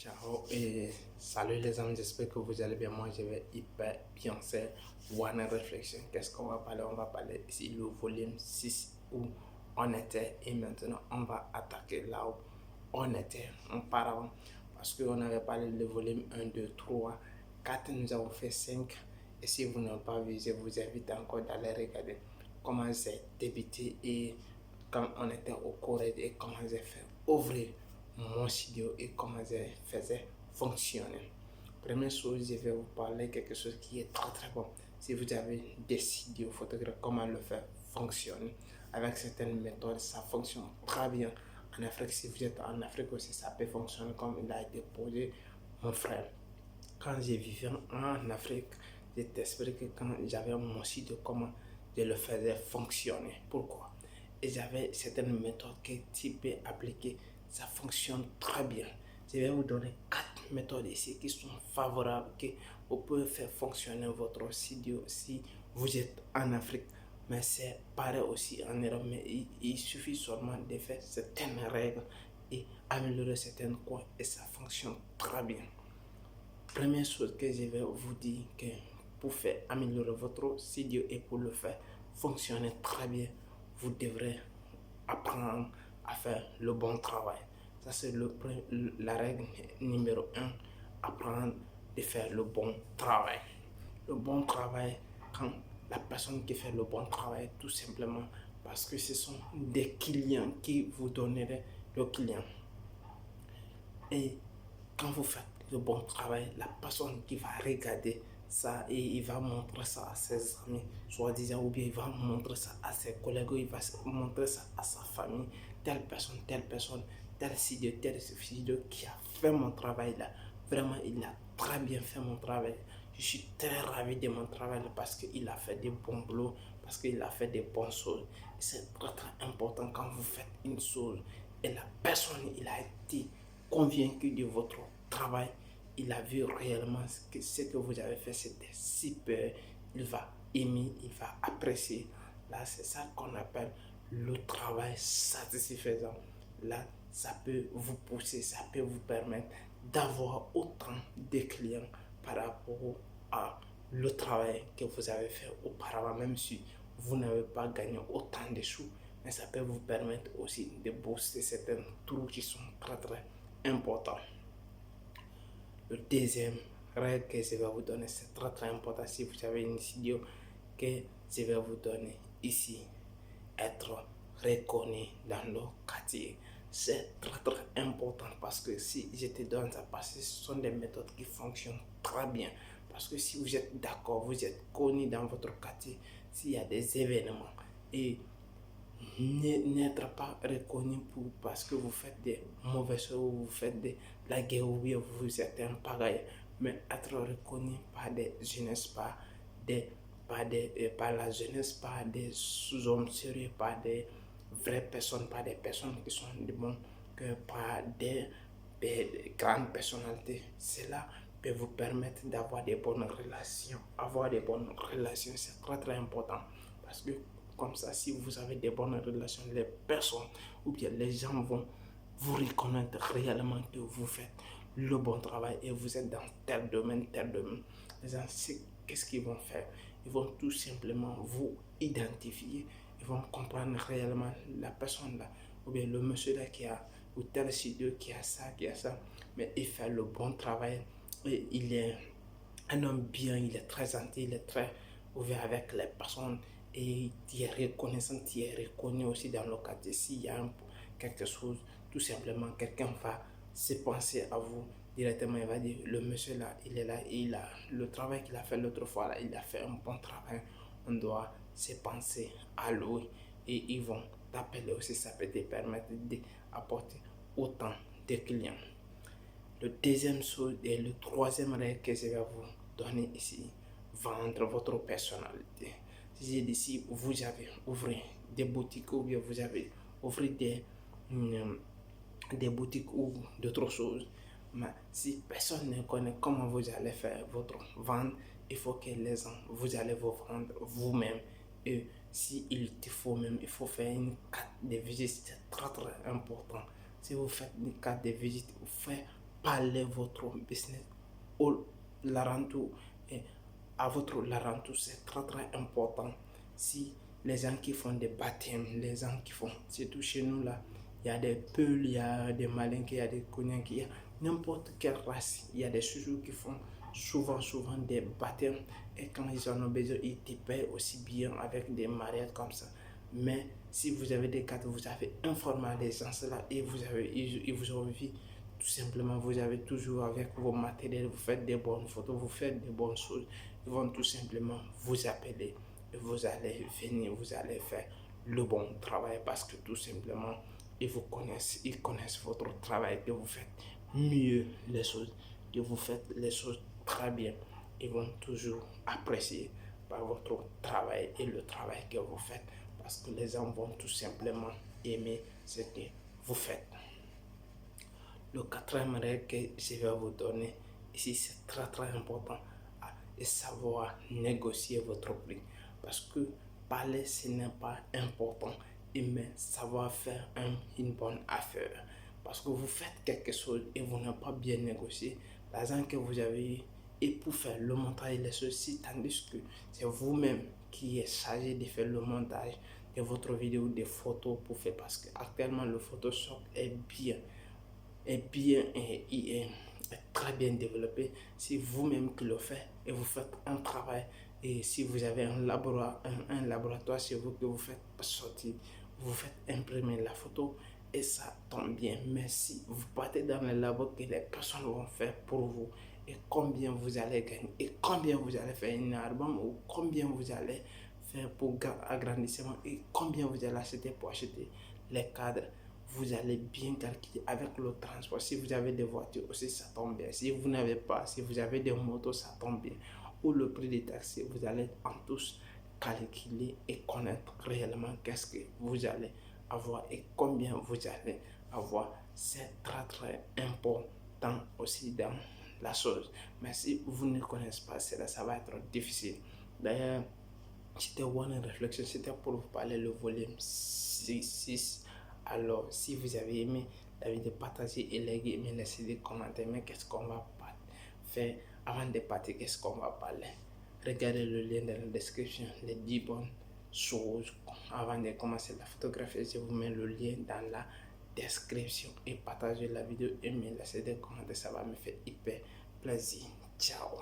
Ciao et salut les amis, j'espère que vous allez bien. Moi je vais hyper bien. C'est One Reflection. Qu'est-ce qu'on va parler? On va parler ici le volume 6 où on était et maintenant on va attaquer là où on était auparavant. Parce qu'on avait parlé de volume 1, 2, 3, 4, nous avons fait 5. Et si vous n'avez pas vu, je vous invite encore d'aller regarder comment j'ai débuté et quand on était au collège et comment j'ai fait ouvrir mon studio et comment je faisais fonctionner. Première chose, je vais vous parler de quelque chose qui est très bon. Si vous avez des studios photographes, comment le faire fonctionner. Avec certaines méthodes, ça fonctionne très bien. En Afrique, si vous êtes en Afrique aussi, ça peut fonctionner comme il a été posé mon frère. Quand je vivais en Afrique, je t'explique que quand j'avais mon studio, comment je le faisais fonctionner. Pourquoi? Et j'avais certaines méthodes que tu peux appliquer, ça fonctionne très bien. Je vais vous donner 4 méthodes ici qui sont favorables, que vous pouvez faire fonctionner votre studio si vous êtes en Afrique. Mais c'est pareil aussi en Europe, mais il suffit seulement de faire certaines règles et améliorer certains coins et ça fonctionne très bien. Première chose que je vais vous dire que pour faire améliorer votre studio et pour le faire fonctionner très bien, vous devrez apprendre à faire le bon travail. Ça c'est la règle numéro 1, apprendre de faire le bon travail. Le bon travail, quand la personne qui fait le bon travail, tout simplement parce que ce sont des clients qui vous donneraient le client. Et quand vous faites le bon travail, la personne qui va regarder ça et il va montrer ça à ses amis, soi-disant, ou bien il va montrer ça à ses collègues, ou il va montrer ça à sa famille, telle personne, tel studio qui a fait mon travail là. Vraiment, il a très bien fait mon travail. Je suis très ravi de mon travail parce qu'il a fait des bons boulots, parce qu'il a fait des bonnes choses. C'est très important quand vous faites une chose et la personne, il a été convaincu de votre travail, il a vu réellement que ce que vous avez fait, c'était super, il va aimer, il va apprécier. Là, c'est ça qu'on appelle le travail satisfaisant. Là, ça peut vous pousser, ça peut vous permettre d'avoir autant de clients par rapport à le travail que vous avez fait auparavant, même si vous n'avez pas gagné autant de sous, mais ça peut vous permettre aussi de booster certains trous qui sont très importants. Le deuxième règle que je vais vous donner, c'est très important si vous avez une studio que je vais vous donner ici. Être reconnu dans le quartier. C'est très important parce que si je te donne ça, parce que ce sont des méthodes qui fonctionnent très bien. Parce que si vous êtes d'accord, vous êtes connu dans votre quartier, s'il y a des événements et n'être pas reconnu parce que vous faites des mauvaises choses, vous faites de la guerre ou bien vous êtes un pagaille, mais être reconnu par des jeunesses, par la jeunesse, par des sous-hommes sérieux, par des vraies personnes, par des personnes qui sont de bons, que par des grandes personnalités. Cela peut vous permettre d'avoir des bonnes relations. Avoir des bonnes relations, c'est très important parce que comme ça, si vous avez des bonnes relations, les personnes ou bien les gens vont vous reconnaître réellement que vous faites le bon travail et vous êtes dans tel domaine, tel domaine. Les gens, qu'est-ce qu'ils vont faire? Ils vont tout simplement vous identifier. Ils vont comprendre réellement la personne là, ou bien le monsieur là qui a, ou tel studio qui a ça, mais il fait le bon travail et il est un homme bien, il est très gentil, il est très ouvert avec les personnes et tu es reconnaissant, tu es reconnu aussi dans le quartier. S'il y a quelque chose, tout simplement, quelqu'un va se penser à vous directement, il va dire, le monsieur là, il est là, il a le travail qu'il a fait l'autre fois là, il a fait un bon travail, on doit se penser à lui et ils vont t'appeler aussi, ça peut te permettre d'apporter autant de clients. Le deuxième chose et le troisième règle que je vais vous donner ici, vendre votre personnalité. Si j'ai dit, si vous avez ouvert des boutiques ou bien vous avez ouvert des boutiques ou d'autres choses, mais si personne ne connaît comment vous allez faire votre vente, il faut que les gens, vous allez vous vendre vous-même. Et si il te faut même, il faut faire une carte de visite, c'est très important. Si vous faites une carte de visite, vous faites parler votre business au Larantou et à votre Larantou, c'est très important. Si les gens qui font des baptêmes, les gens qui font, surtout chez nous là, il y a des Peuls, il y a des Malinques, il y a des Kognaks, il y a n'importe quelle race. Il y a des Souzous qui font souvent des baptêmes et quand ils en ont besoin, ils te payent aussi bien avec des mariages comme ça. Mais si vous avez des cartes, vous avez informé les gens cela et ils vous ont vu. Tout simplement, vous avez toujours avec vos matériels, vous faites des bonnes photos, vous faites des bonnes choses. Ils vont tout simplement vous appeler et vous allez venir, vous allez faire le bon travail parce que tout simplement, ils connaissent votre travail, que vous faites mieux les choses, que vous faites les choses très bien. Ils vont toujours apprécier par votre travail et le travail que vous faites parce que les gens vont tout simplement aimer ce que vous faites. Le quatrième règle que je vais vous donner ici, c'est très important et savoir négocier votre prix. Parce que parler, ce n'est pas important, mais savoir faire une bonne affaire. Parce que vous faites quelque chose et vous n'avez pas bien négocié, l'argent que vous avez eu et pour faire le montage des choses, tandis que c'est vous-même qui êtes chargé de faire le montage de votre vidéo, des photos pour faire. Parce qu'actuellement, le Photoshop est très bien développé. Si vous-même qui le faites et vous faites un travail et si vous avez un laboratoire chez vous que vous faites sortir, vous faites imprimer la photo et ça tombe bien. Mais si vous partez dans le labo que les personnes vont faire pour vous et combien vous allez gagner et combien vous allez faire un album ou combien vous allez faire pour agrandissement et combien vous allez acheter pour acheter les cadres, vous allez bien calculer avec le transport. Si vous avez des voitures aussi, ça tombe bien. Si vous n'avez pas, si vous avez des motos, ça tombe bien. Ou le prix des taxis, vous allez en tous calculer et connaître réellement qu'est-ce que vous allez avoir et combien vous allez avoir. C'est très important aussi dans la chose. Mais si vous ne connaissez pas cela, ça va être difficile. D'ailleurs, c'était One Réflexion, c'était pour vous parler le volume 6. Alors, si vous avez aimé la vidéo, partagez et likez, mais laissez des commentaires. Mais qu'est-ce qu'on va faire avant de partir? Qu'est-ce qu'on va parler? Regardez le lien dans la description, les 10 bonnes choses avant de commencer la photographie. Je vous mets le lien dans la description et partagez la vidéo et me laissez des commentaires. Ça va me faire hyper plaisir. Ciao.